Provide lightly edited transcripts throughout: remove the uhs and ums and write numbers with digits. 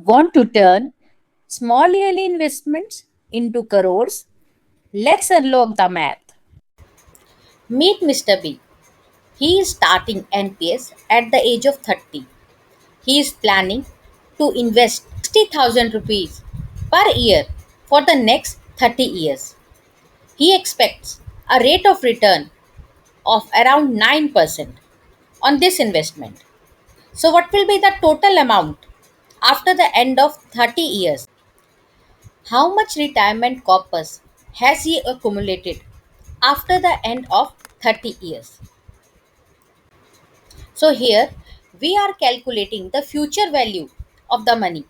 Want to turn small yearly investments into crores? Let's unlock the math. Meet Mr. B. He is starting NPS at the age of 30. He is planning to invest 60,000 rupees per year for the next 30 years. He expects a rate of return of around 9% on this investment. So, what will be the total amount after the end of 30 years? How much retirement corpus has he accumulated after the end of 30 years? So here we are calculating the future value of the money,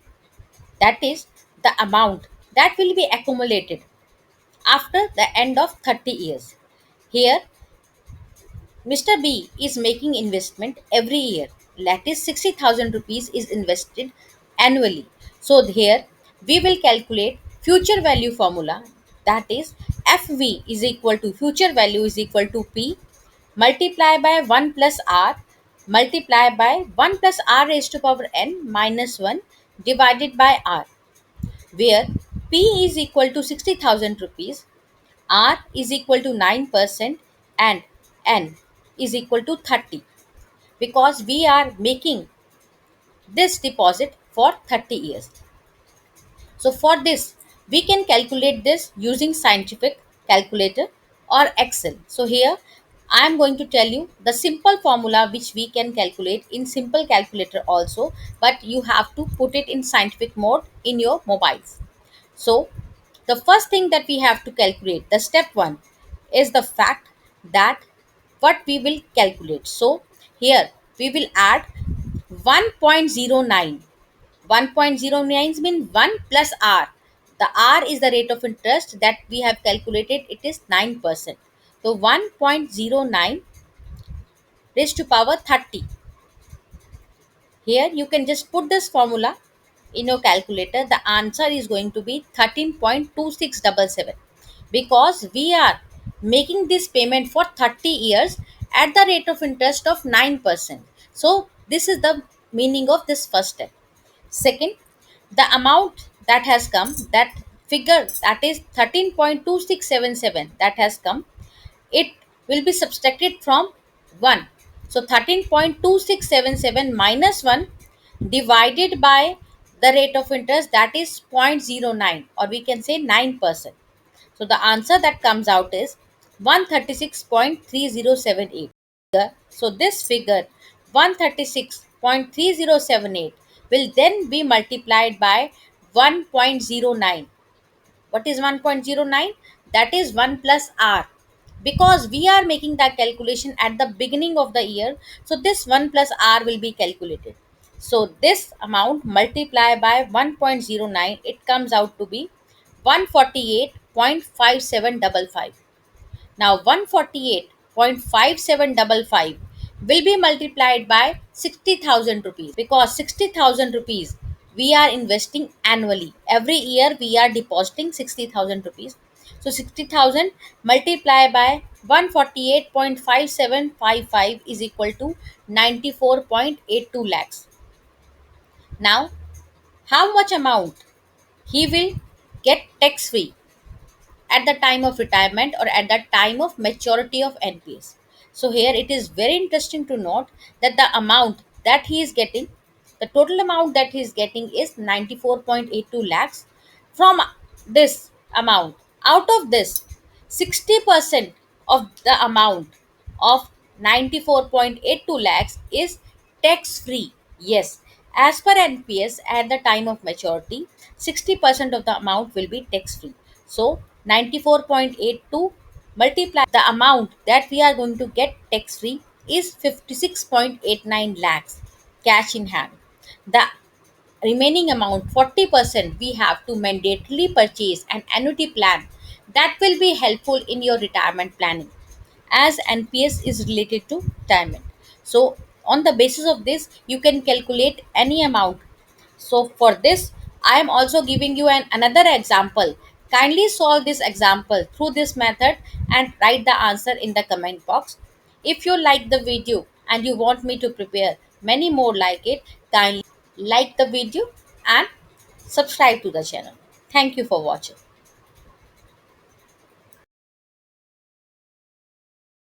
that is the amount that will be accumulated after the end of 30 years. Here Mr. B is making investment every year. That is 60,000 rupees is invested annually. So here we will calculate future value formula, that is FV is equal to future value is equal to P multiply by 1 plus R multiply by 1 plus R raised to power n minus 1 divided by R, where P is equal to 60,000 rupees, R is equal to 9%, and N is equal to 30, because we are making this deposit for 30 years. So for this, we can calculate this using scientific calculator or Excel. So here I am going to tell you the simple formula which we can calculate in simple calculator also, but you have to put it in scientific mode in your mobiles. So the first thing that we have to calculate, the step one, is the fact that what we will calculate. So here we will add 1.09. 1.09 means 1 plus R. The R is the rate of interest that we have calculated, it is 9%. So 1.09 raised to power 30. Here you can just put this formula in your calculator. The answer is going to be 13.2677, because we are making this payment for 30 years at the rate of interest of 9%. So this is the meaning of this first step. Second, the amount that has come, that figure, that is 13.2677 that has come, it will be subtracted from 1. So 13.2677 minus 1 divided by the rate of interest, that is zero point zero 0.09, or we can say 9%. So the answer that comes out is 136.3078. So this figure 136.3078 will then be multiplied by 1.09. What is 1.09? That is 1 plus R, because we are making that calculation at the beginning of the year. So this 1 plus R will be calculated. So this amount multiplied by 1.09, it comes out to be 148.5755. Now 148.5755 will be multiplied by 60,000 rupees, because 60,000 rupees we are investing annually. Every year we are depositing 60,000 rupees. So 60,000 multiplied by 148.5755 is equal to 94.82 lakhs. Now, how much amount he will get tax free at the time of retirement or at the time of maturity of NPS. So here it is very interesting to note that the amount that he is getting, the total amount that he is getting is 94.82 lakhs. From this amount, out of this, 60% of the amount of 94.82 lakhs is tax free. Yes, as per NPS, at the time of maturity, 60% of the amount will be tax free. So 94.82 multiply the amount that we are going to get tax free is 56.89 lakhs cash in hand. The remaining amount 40% we have to mandatorily purchase an annuity plan that will be helpful in your retirement planning, as NPS is related to retirement. So on the basis of this you can calculate any amount. So for this, I am also giving you another example. Kindly solve this example through this method and write the answer in the comment box. If you like the video and you want me to prepare many more like it, kindly like the video and subscribe to the channel. Thank you for watching.